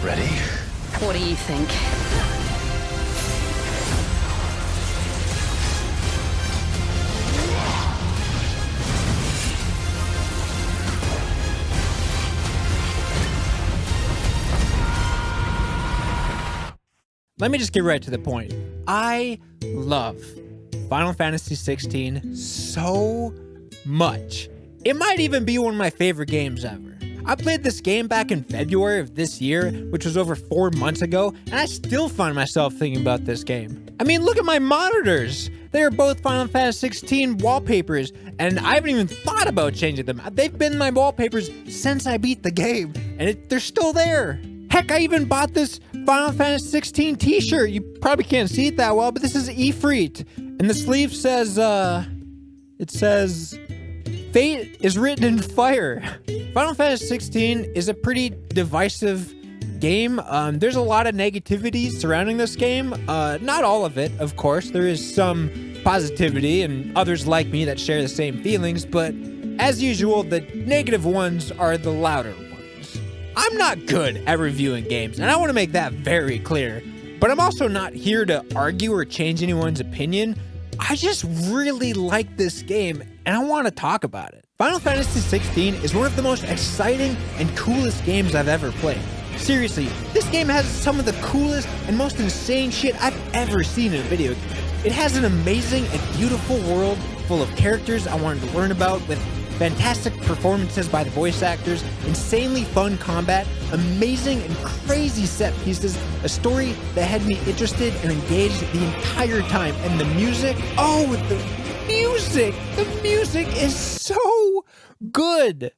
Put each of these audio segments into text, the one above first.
Ready? What do you think? Let me just get right to the point. I love Final Fantasy XVI so much. It might even be one of my favorite games ever. I played this game back in February of this year, which was over 4 months ago, and I still find myself thinking about this game. I mean, look at my monitors. They are both Final Fantasy XVI wallpapers, and I haven't even thought about changing them. They've been my wallpapers since I beat the game, and they're still there. Heck, I even bought this Final Fantasy XVI t-shirt. You probably can't see it that well, but this is Ifrit. And the sleeve says, it says, Fate is written in fire. Final Fantasy XVI is a pretty divisive game. There's a lot of negativity surrounding this game. Not all of it, of course. There is some positivity and others like me that share the same feelings, but as usual, the negative ones are the louder ones. I'm not good at reviewing games, and I want to make that very clear, but I'm also not here to argue or change anyone's opinion. I just really like this game, and I want to talk about it. Final Fantasy XVI is one of the most exciting and coolest games I've ever played. Seriously, this game has some of the coolest and most insane shit I've ever seen in a video game. It has an amazing and beautiful world full of characters I wanted to learn about, with fantastic performances by the voice actors, insanely fun combat, amazing and crazy set pieces, a story that had me interested and engaged the entire time, and the music, the music is so good.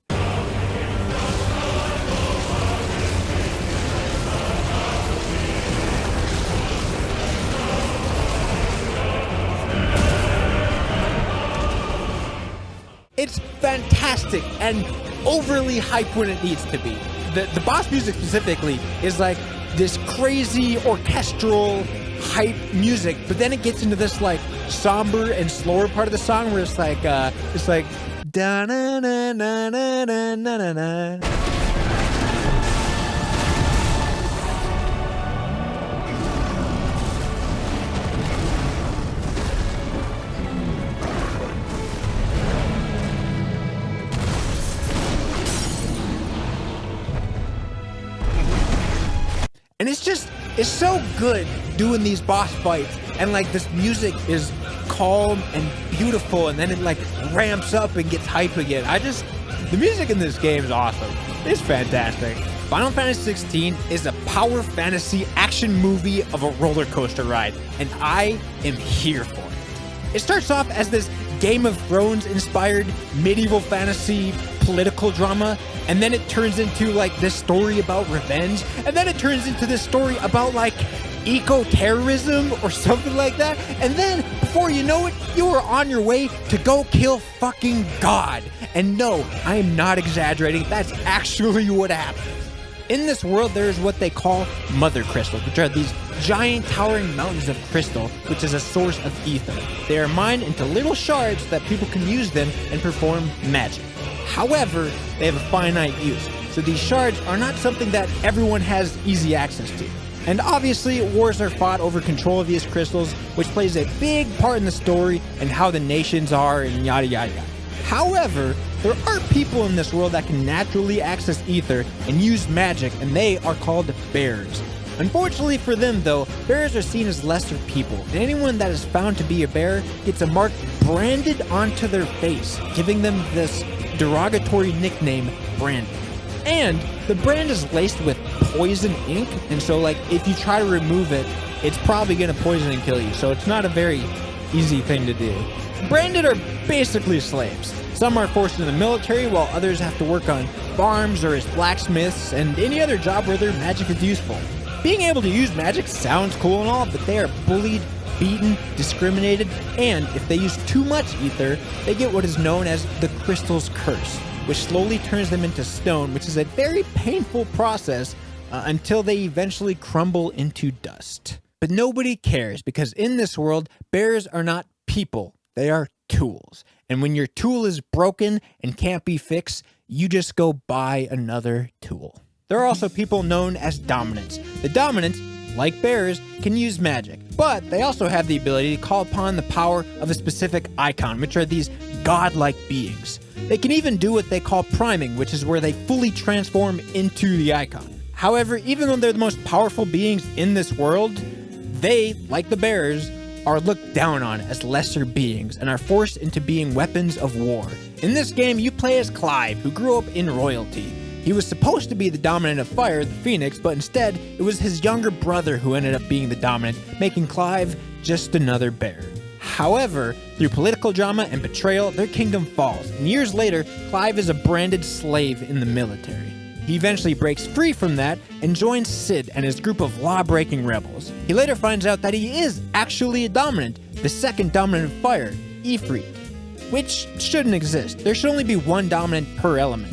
It's fantastic and overly hype when it needs to be. The boss music specifically is like this crazy orchestral hype music, but then it gets into this like somber and slower part of the song where it's like da na na na na na na na. And it's so good doing these boss fights, and like this music is calm and beautiful, and then it like ramps up and gets hype again. The music in this game is awesome. It's fantastic. Final Fantasy XVI is a power fantasy action movie of a roller coaster ride, and I am here for it. It starts off as this Game of Thrones inspired medieval fantasy political drama, and then it turns into like this story about revenge, and then it turns into this story about like eco-terrorism or something like that, and then before you know it, you are on your way to go kill fucking God. And no, I am not exaggerating, that's actually what happens. In this world, there is what they call mother crystals, which are these giant towering mountains of crystal, which is a source of ether. They are mined into little shards so that people can use them and perform magic. However, they have a finite use, so these shards are not something that everyone has easy access to. And obviously, wars are fought over control of these crystals, which plays a big part in the story and how the nations are and yada yada yada. However, there are people in this world that can naturally access ether and use magic, and they are called bears. Unfortunately for them though, bears are seen as lesser people, and anyone that is found to be a bear gets a mark branded onto their face, giving them this derogatory nickname, Branded. And the brand is laced with poison ink, and so like if you try to remove it, it's probably gonna poison and kill you, so it's not a very easy thing to do. Branded are basically slaves. Some are forced into the military, while others have to work on farms or as blacksmiths and any other job where their magic is useful. Being able to use magic sounds cool and all, but they are bullied, beaten, discriminated, and if they use too much ether, they get what is known as the crystal's curse, which slowly turns them into stone, which is a very painful process until they eventually crumble into dust. But nobody cares, because in this world, bears are not people, they are tools. And when your tool is broken and can't be fixed, you just go buy another tool. There are also people known as dominants. The dominants, like bears, can use magic, but they also have the ability to call upon the power of a specific Eikon, which are these godlike beings. They can even do what they call priming, which is where they fully transform into the Eikon. However, even though they're the most powerful beings in this world, they, like the bears, are looked down on as lesser beings and are forced into being weapons of war. In this game, you play as Clive, who grew up in royalty. He was supposed to be the dominant of fire, the Phoenix, but instead, it was his younger brother who ended up being the dominant, making Clive just another bear. However, through political drama and betrayal, their kingdom falls, and years later, Clive is a branded slave in the military. He eventually breaks free from that and joins Sid and his group of law-breaking rebels. He later finds out that he is actually a dominant, the second dominant of fire, Ifrit, which shouldn't exist. There should only be one dominant per element.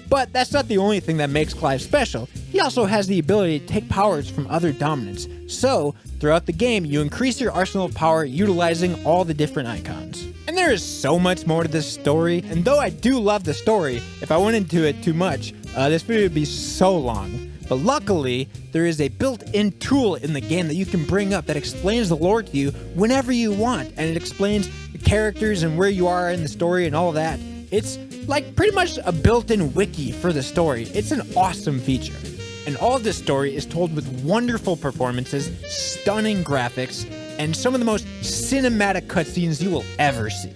But that's not the only thing that makes Clive special. He also has the ability to take powers from other dominants. So, throughout the game, you increase your arsenal of power utilizing all the different icons. And there is so much more to this story, and though I do love the story, if I went into it too much, this video would be so long. But luckily, there is a built-in tool in the game that you can bring up that explains the lore to you whenever you want, and it explains the characters and where you are in the story and all of that. It's like pretty much a built-in wiki for the story. It's an awesome feature. And all of this story is told with wonderful performances, stunning graphics, and some of the most cinematic cutscenes you will ever see.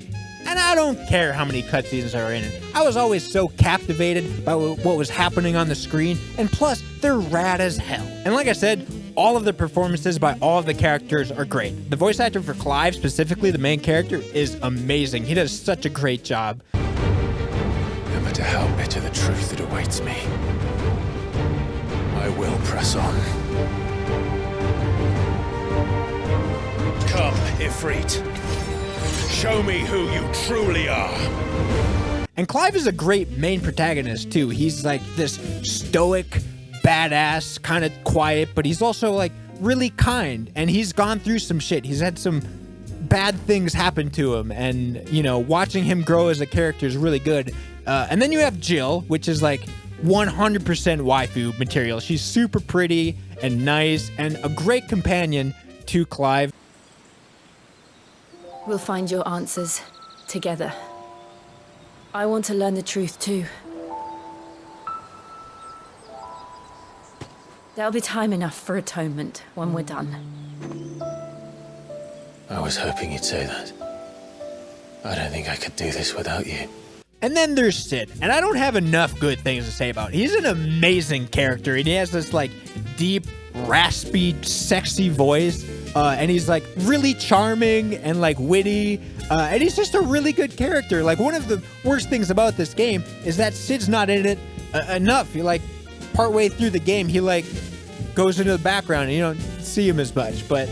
And I don't care how many cutscenes are in it. I was always so captivated by what was happening on the screen, and plus, they're rad as hell. And like I said, all of the performances by all of the characters are great. The voice actor for Clive, specifically the main character, is amazing. He does such a great job. No matter how bitter the truth that awaits me, I will press on. Come, Ifrit. Show me who you truly are. And Clive is a great main protagonist too. He's like this stoic, badass, kind of quiet, but he's also like really kind, and he's gone through some shit. He's had some bad things happen to him, and you know, watching him grow as a character is really good. And then you have Jill, which is like 100% waifu material. She's super pretty and nice and a great companion to Clive. We'll find your answers together. I want to learn the truth too. There'll be time enough for atonement when we're done. I was hoping you'd say that. I don't think I could do this without you. And then there's Sid, and I don't have enough good things to say about him. He's an amazing character, and he has this like deep, raspy, sexy voice, and he's like really charming and like witty, and he's just a really good character. Like, one of the worst things about this game is that Sid's not in it enough. He like partway through the game, he like goes into the background and you don't see him as much, but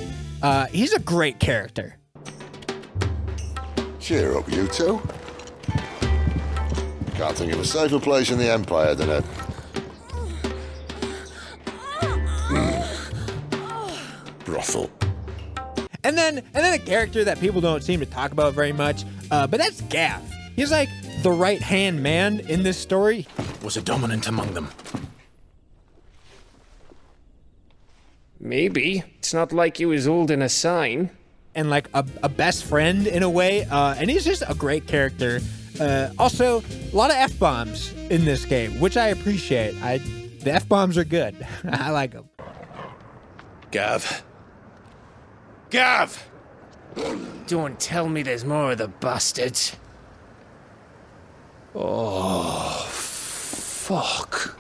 he's a great character. Cheer up, you two. Can't think of a safer place in the Empire than it. Brothel. And then a character that people don't seem to talk about very much, but that's Gav. He's like the right-hand man in this story. Was a dominant among them. Maybe. It's not like he was holding a sign. And like a best friend in a way, and he's just a great character. Also, a lot of F-bombs in this game, which I appreciate. The F-bombs are good. I like them. Gav. Gav! Don't tell me there's more of the bastards. Oh, fuck.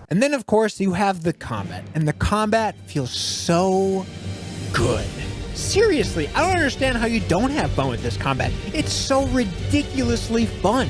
And then, of course, you have the combat. And the combat feels so good. Seriously, I don't understand how you don't have fun with this combat. It's so ridiculously fun.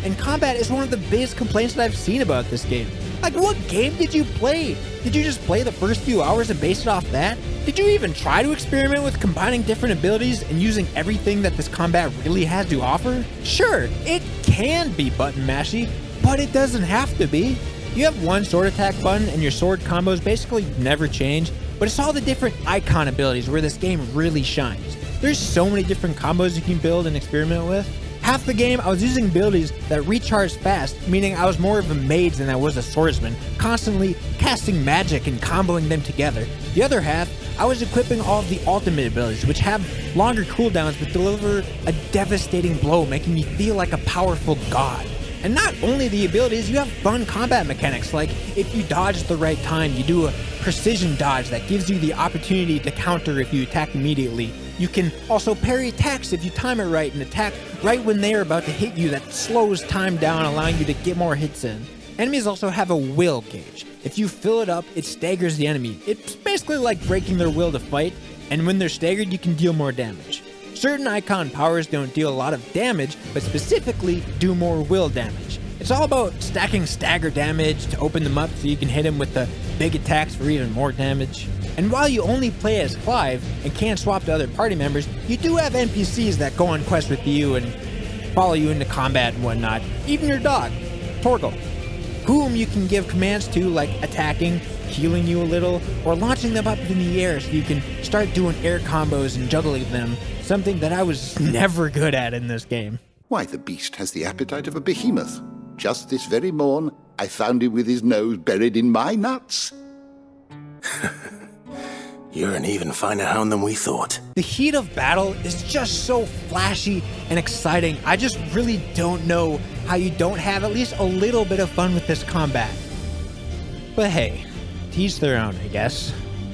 And combat is one of the biggest complaints that I've seen about this game. Like, what game did you play? Did you just play the first few hours and base it off that? Did you even try to experiment with combining different abilities and using everything that this combat really has to offer? Sure, it can be button mashy, but it doesn't have to be. You have one sword attack button and your sword combos basically never change, but it's all the different Eikon abilities where this game really shines. There's so many different combos you can build and experiment with. half the game, I was using abilities that recharged fast, meaning I was more of a mage than I was a swordsman, constantly casting magic and comboing them together. The other half, I was equipping all of the ultimate abilities, which have longer cooldowns but deliver a devastating blow, making me feel like a powerful god. And not only the abilities, you have fun combat mechanics, like if you dodge at the right time, you do a precision dodge that gives you the opportunity to counter if you attack immediately. You can also parry attacks if you time it right and attack right when they're about to hit you. That slows time down, allowing you to get more hits in. Enemies also have a will gauge. If you fill it up, it staggers the enemy. It's basically like breaking their will to fight, and when they're staggered, you can deal more damage. Certain Eikon powers don't deal a lot of damage, but specifically do more will damage. It's all about stacking stagger damage to open them up so you can hit him with the big attacks for even more damage. And while you only play as Clive and can't swap to other party members, you do have NPCs that go on quests with you and follow you into combat and whatnot. Even your dog, Torgal, whom you can give commands to, like attacking, healing you a little, or launching them up in the air so you can start doing air combos and juggling them, something that I was never good at in this game. Why, the beast has the appetite of a behemoth. Just this very morn, I found him with his nose buried in my nuts. You're an even finer hound than we thought. The heat of battle is just so flashy and exciting. I just really don't know how you don't have at least a little bit of fun with this combat. But hey, to each their own, I guess.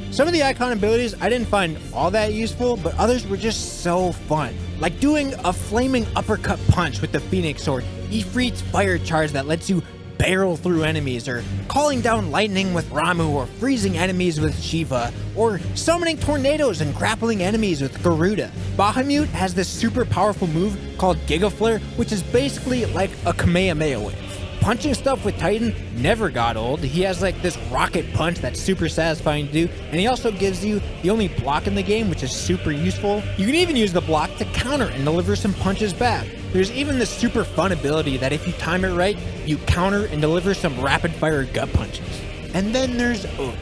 Some of the Eikon abilities I didn't find all that useful, but others were just so fun. Like doing a flaming uppercut punch with the Phoenix or Ifrit's fire charge that lets you barrel through enemies, or calling down lightning with Ramu, or freezing enemies with Shiva, or summoning tornadoes and grappling enemies with Garuda. Bahamut has this super powerful move called Giga Flare, which is basically like a Kamehameha wave. Punching stuff with Titan never got old. He has like this rocket punch that's super satisfying to do, and he also gives you the only block in the game, which is super useful. You can even use the block to counter and deliver some punches back. There's even this super fun ability that if you time it right, you counter and deliver some rapid fire gut punches. And then there's Odin.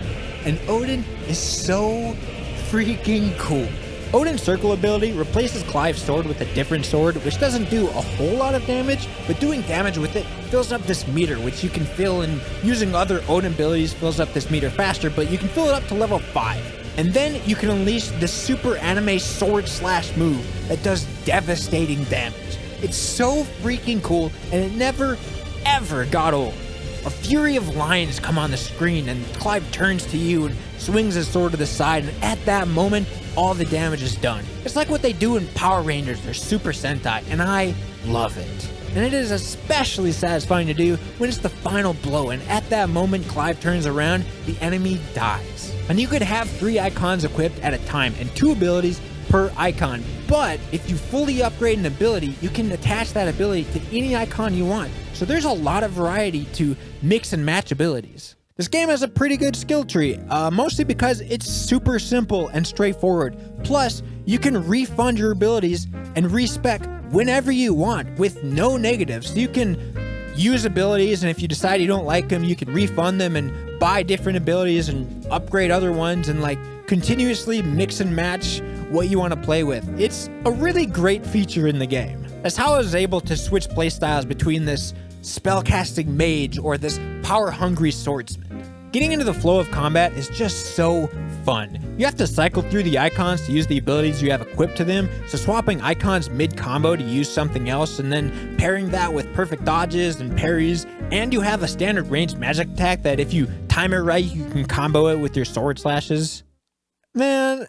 And Odin is so freaking cool. Odin's circle ability replaces Clive's sword with a different sword, which doesn't do a whole lot of damage, but doing damage with it fills up this meter, which you can fill, and using other Odin abilities fills up this meter faster, but you can fill it up to level 5. And then you can unleash the super anime sword slash move that does devastating damage. It's so freaking cool, and it never, ever got old. A fury of lions come on the screen, and Clive turns to you and swings his sword to the side, and at that moment, all the damage is done. It's like what they do in Power Rangers or Super Sentai, and I love it. And it is especially satisfying to do when it's the final blow, and at that moment Clive turns around, the enemy dies. And you could have 3 icons equipped at a time, and 2 abilities per icon, but if you fully upgrade an ability, you can attach that ability to any icon you want. So there's a lot of variety to mix and match abilities. This game has a pretty good skill tree, mostly because it's super simple and straightforward. Plus, you can refund your abilities and respec whenever you want with no negatives. So you can use abilities, and if you decide you don't like them, you can refund them and buy different abilities and upgrade other ones, and like continuously mix and match what you want to play with. It's a really great feature in the game. That's how I was able to switch playstyles between this spellcasting mage or this power-hungry swordsman. Getting into the flow of combat is just so fun. You have to cycle through the icons to use the abilities you have equipped to them, so swapping icons mid-combo to use something else, and then pairing that with perfect dodges and parries, and you have a standard ranged magic attack that if you time it right, you can combo it with your sword slashes. Man,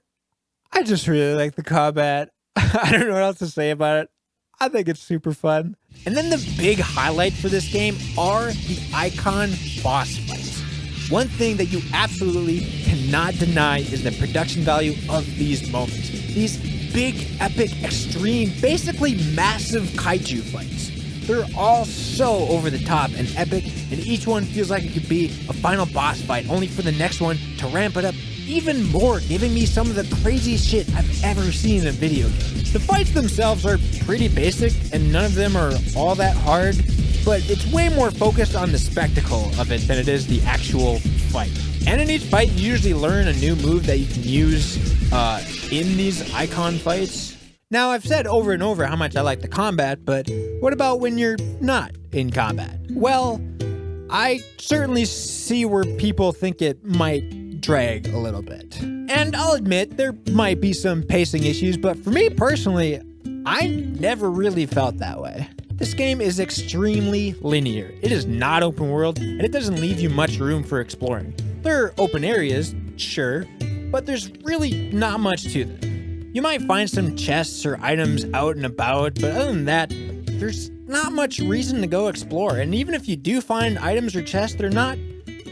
I just really like the combat. I don't know what else to say about it. I think it's super fun. And then the big highlight for this game are the Eikon boss fights. One thing that you absolutely cannot deny is the production value of these moments. These big, epic, extreme, basically massive kaiju fights. They're all so over the top and epic, and each one feels like it could be a final boss fight, only for the next one to ramp it up even more, giving me some of the craziest shit I've ever seen in a video game. The fights themselves are pretty basic, and none of them are all that hard, but it's way more focused on the spectacle of it than it is the actual fight. And in each fight, you usually learn a new move that you can use in these Eikon fights. Now, I've said over and over how much I like the combat, but what about when you're not in combat? Well, I certainly see where people think it might drag a little bit. And I'll admit, there might be some pacing issues, but for me personally, I never really felt that way. This game is extremely linear. It is not open world, and it doesn't leave you much room for exploring. There are open areas, sure, but there's really not much to them. You might find some chests or items out and about, but other than that, there's not much reason to go explore. And even if you do find items or chests, they're not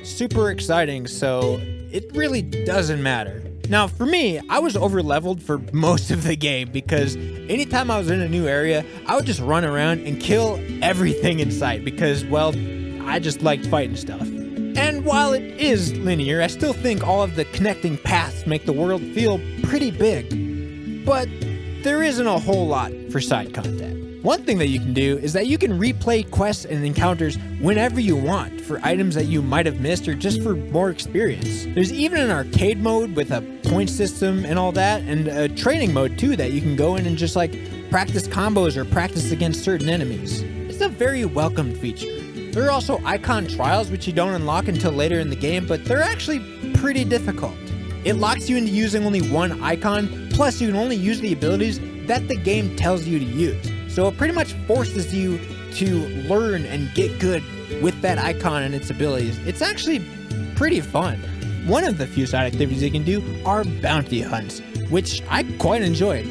super exciting, so it really doesn't matter. Now, for me, I was over-leveled for most of the game because anytime I was in a new area, I would just run around and kill everything in sight because, well, I just liked fighting stuff. And while it is linear, I still think all of the connecting paths make the world feel pretty big. But there isn't a whole lot for side content. One thing that you can do is that you can replay quests and encounters whenever you want for items that you might have missed or just for more experience. There's even an arcade mode with a point system and all that, and a training mode too that you can go in and just like practice combos or practice against certain enemies. It's a very welcomed feature. There are also Eikon trials which you don't unlock until later in the game, but they're actually pretty difficult. It locks you into using only one Eikon, plus you can only use the abilities that the game tells you to use. So it pretty much forces you to learn and get good with that Eikon and its abilities. It's actually pretty fun. One of the few side activities you can do are bounty hunts, which I quite enjoyed.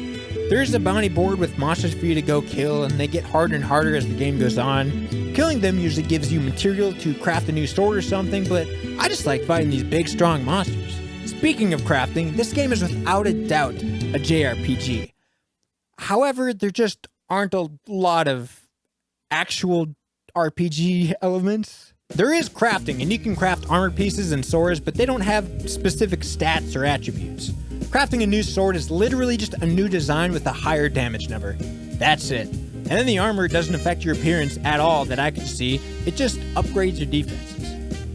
There's a bounty board with monsters for you to go kill, and they get harder and harder as the game goes on. Killing them usually gives you material to craft a new sword or something, but I just like fighting these big, strong monsters. Speaking of crafting, this game is without a doubt a JRPG. However, there just aren't a lot of actual RPG elements. There is crafting, and you can craft armor pieces and swords, but they don't have specific stats or attributes. Crafting a new sword is literally just a new design with a higher damage number. That's it. And then the armor doesn't affect your appearance at all that I could see, it just upgrades your defenses.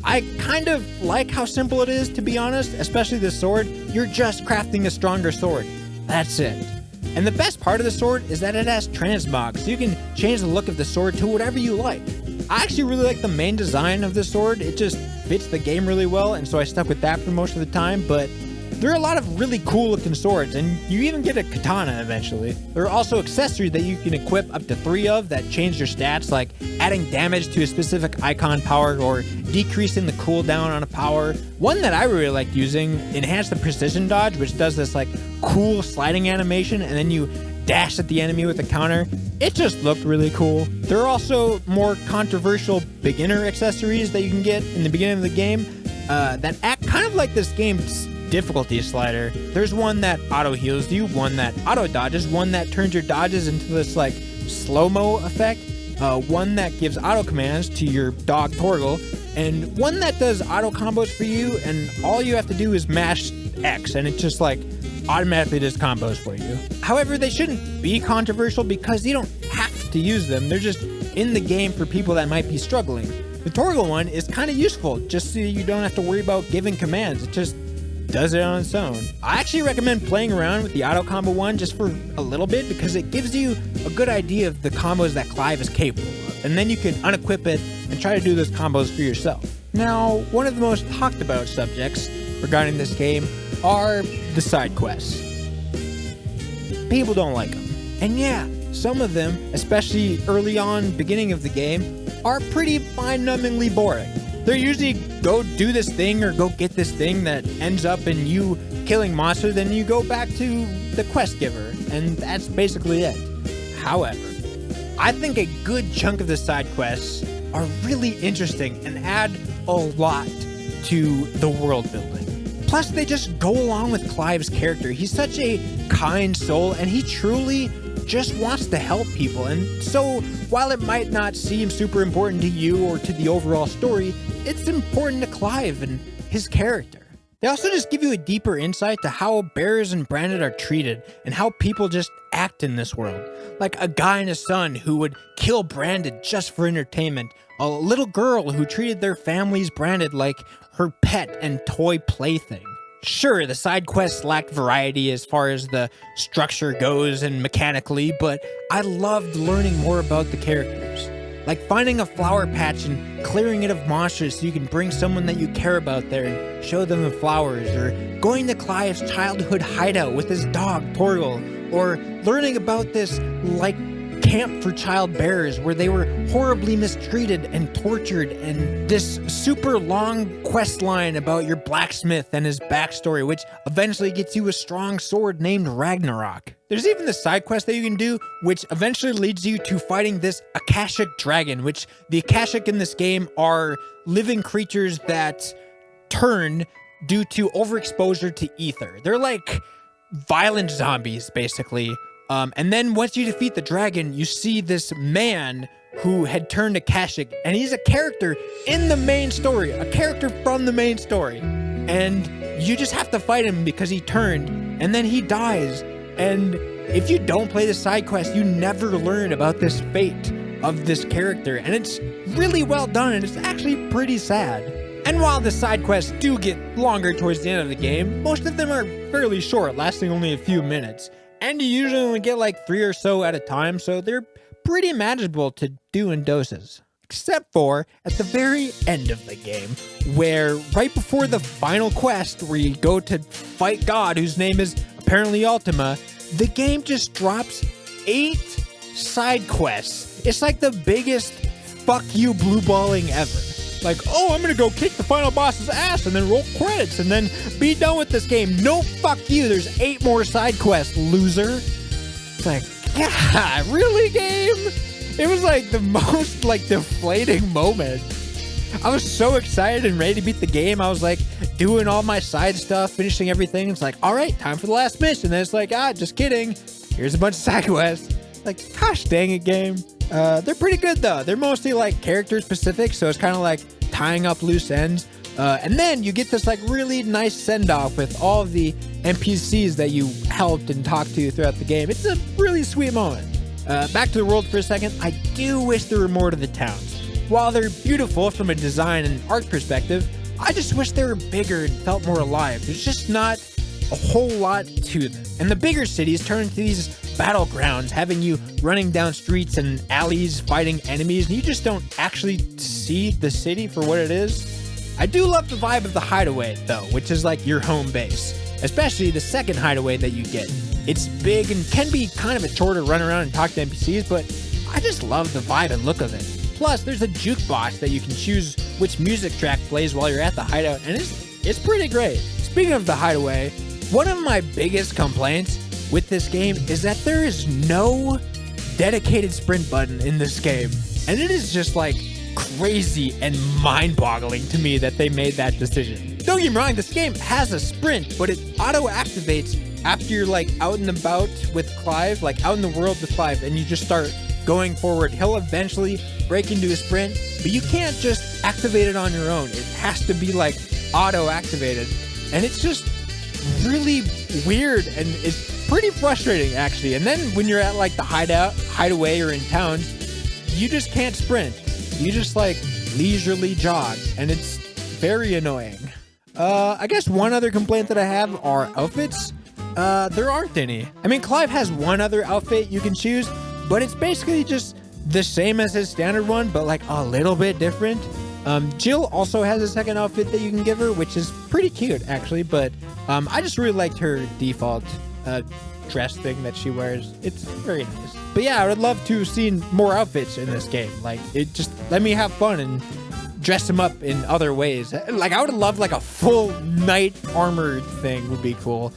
I kind of like how simple it is, to be honest, especially the sword. You're just crafting a stronger sword. That's it. And the best part of the sword is that it has transmog, so you can change the look of the sword to whatever you like. I actually really like the main design of the sword. It just fits the game really well, and so I stuck with that for most of the time, but there are a lot of really cool looking swords, and you even get a katana eventually. There are also accessories that you can equip up to 3 of that change your stats, like adding damage to a specific Eikon power or decreasing the cooldown on a power. One that I really liked using, enhanced the precision dodge, which does this like cool sliding animation, and then you dash at the enemy with a counter. It just looked really cool. There are also more controversial beginner accessories that you can get in the beginning of the game that act kind of like this game's difficulty slider. There's one that auto heals you, one that auto dodges, one that turns your dodges into this like slow-mo effect, one that gives auto commands to your dog Torgal, and one that does auto combos for you, and all you have to do is mash X and it just like automatically does combos for you. However, they shouldn't be controversial because you don't have to use them. They're just in the game for people that might be struggling. The Torgal one is kind of useful just so you don't have to worry about giving commands. It just does it on its own. I actually recommend playing around with the auto combo one just for a little bit because it gives you a good idea of the combos that Clive is capable of, and then you can unequip it and try to do those combos for yourself. Now, one of the most talked about subjects regarding this game are the side quests. People don't like them. And yeah, some of them, especially early on, beginning of the game, are pretty mind-numbingly boring. They're usually go do this thing or go get this thing that ends up in you killing monsters, then you go back to the quest giver, and that's basically it. However, I think a good chunk of the side quests are really interesting and add a lot to the world building. Plus, they just go along with Clive's character. He's such a kind soul, and he truly just wants to help people. And so, while it might not seem super important to you or to the overall story, it's important to Clive and his character. They also just give you a deeper insight to how bearers and branded are treated and how people just act in this world. Like a guy and his son who would kill branded just for entertainment, a little girl who treated their family's branded like her pet and toy plaything. Sure, the side quests lacked variety as far as the structure goes and mechanically, but I loved learning more about the characters. Like finding a flower patch and clearing it of monsters so you can bring someone that you care about there and show them the flowers, or going to Clive's childhood hideout with his dog, Torgal, or learning about this, like, camp for child bearers where they were horribly mistreated and tortured, and this super long quest line about your blacksmith and his backstory, which eventually gets you a strong sword named Ragnarok. There's even the side quest that you can do, which eventually leads you to fighting this Akashic dragon, which the Akashic in this game are living creatures that turn due to overexposure to ether. They're like violent zombies, basically. And then once you defeat the dragon, you see this man who had turned Akashic, and he's a character in the main story, a character from the main story. And you just have to fight him because he turned, and then he dies. And if you don't play the side quest, you never learn about this fate of this character. And it's really well done, and it's actually pretty sad. And while the side quests do get longer towards the end of the game, most of them are fairly short, lasting only a few minutes. And you usually only get like 3 or so at a time, so they're pretty manageable to do in doses. Except for at the very end of the game, where right before the final quest, where you go to fight God, whose name is apparently Ultima, the game just drops 8 side quests. It's like the biggest fuck you blue balling ever. Like, oh, I'm gonna go kick the final boss's ass and then roll credits and then be done with this game. No, fuck you. There's 8 more side quests, loser. It's like, yeah, really, game? It was like the most like deflating moment. I was so excited and ready to beat the game. I was like doing all my side stuff, finishing everything. It's like, all right, time for the last mission. And then it's like, just kidding. Here's a bunch of side quests. Like, gosh dang it, game. They're pretty good though. They're mostly like character specific, so it's kind of like tying up loose ends. And then you get this like really nice send off with all of the NPCs that you helped and talked to throughout the game. It's a really sweet moment. Back to the world for a second. I do wish there were more to the towns. While they're beautiful from a design and art perspective, I just wish they were bigger and felt more alive. There's just not a whole lot to them. And the bigger cities turn into these battlegrounds, having you running down streets and alleys fighting enemies, and you just don't actually see the city for what it is. I do love the vibe of the hideaway though, which is like your home base, especially the second hideaway that you get. It's big and can be kind of a chore to run around and talk to NPCs, but I just love the vibe and look of it. Plus, there's a jukebox that you can choose which music track plays while you're at the hideout, and it's pretty great. Speaking of the hideaway, one of my biggest complaints with this game is that there is no dedicated sprint button in this game. And it is just like crazy and mind-boggling to me that they made that decision. Don't get me wrong, this game has a sprint, but it auto-activates after you're like out and about with Clive, like out in the world with Clive, and you just start going forward. He'll eventually break into a sprint, but you can't just activate it on your own. It has to be like auto-activated. And it's just really weird, and it's pretty frustrating actually. And then when you're at like the hideaway or in towns, you just can't sprint. You just like leisurely jog, and it's very annoying. I guess one other complaint that I have are outfits. There aren't any. I mean, Clive has one other outfit you can choose, but it's basically just the same as his standard one, but like a little bit different. Jill also has a second outfit that you can give her, which is pretty cute actually, but I just really liked her default dress thing that she wears. It's very nice. But yeah, I would love to have seen more outfits in this game. Like, it just let me have fun and dress him up in other ways. Like, I would love like a full knight armored thing would be cool.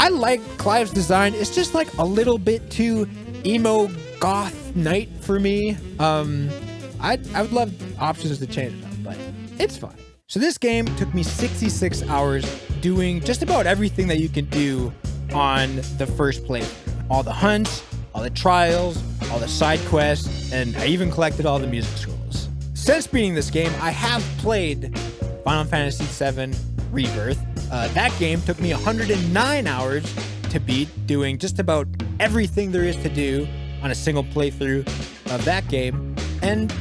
I like Clive's design. It's just like a little bit too emo goth knight for me. I would love options to change it up, but it's fine. So this game took me 66 hours doing just about everything that you can do on the first playthrough. All the hunts, all the trials, all the side quests, and I even collected all the music scrolls. Since beating this game, I have played Final Fantasy VII Rebirth. That game took me 109 hours to beat, doing just about everything there is to do on a single playthrough of that game. And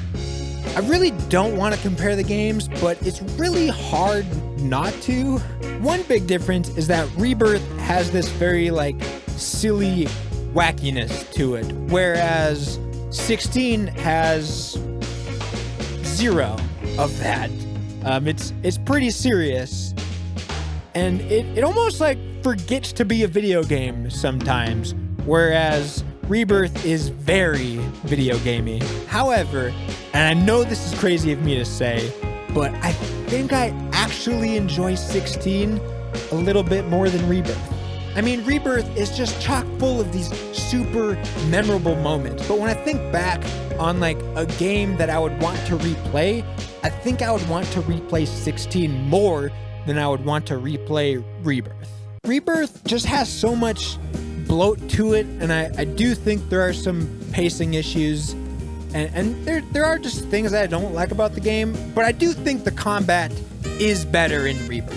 I really don't want to compare the games, but it's really hard not to. One big difference is that Rebirth has this very like silly wackiness to it, whereas 16 has zero of that. It's pretty serious, and it almost like forgets to be a video game sometimes, whereas Rebirth is very video gamey. However, and I know this is crazy of me to say, but I think I actually enjoy 16 a little bit more than Rebirth. I mean, Rebirth is just chock full of these super memorable moments, but when I think back on like a game that I would want to replay, I think I would want to replay 16 more than I would want to replay Rebirth. Rebirth just has so much bloat to it, and I do think there are some pacing issues, and there are just things that I don't like about the game, but I do think the combat is better in Rebirth.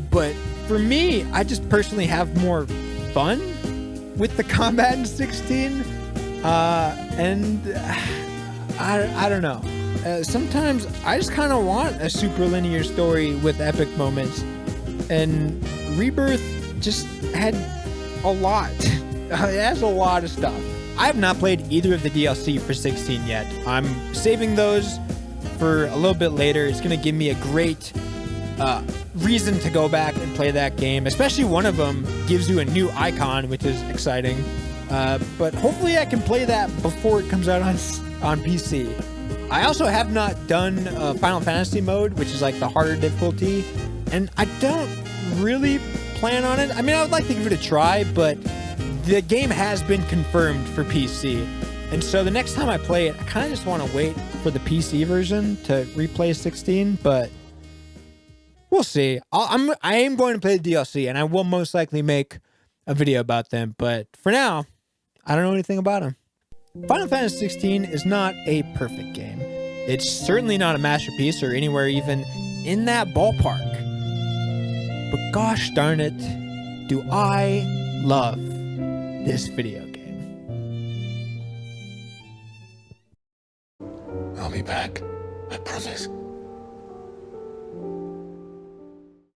But for me, I just personally have more fun with the combat in 16, and I don't know. Sometimes I just kind of want a super linear story with epic moments, and Rebirth just had a lot. It has a lot of stuff. I have not played either of the DLC for 16 yet. I'm saving those for a little bit later. It's going to give me a great reason to go back and play that game, especially one of them gives you a new Eikon, which is exciting. But hopefully I can play that before it comes out on PC. I also have not done Final Fantasy mode, which is like the harder difficulty, and I don't really plan on it. I mean, I would like to give it a try, but the game has been confirmed for PC, and so the next time I play it, I kind of just want to wait for the PC version to replay 16, but we'll see. I am going to play the DLC, and I will most likely make a video about them, but for now, I don't know anything about them. Final Fantasy 16 is not a perfect game. It's certainly not a masterpiece or anywhere even in that ballpark. But gosh darn it, do I love this video game. I'll be back. I promise.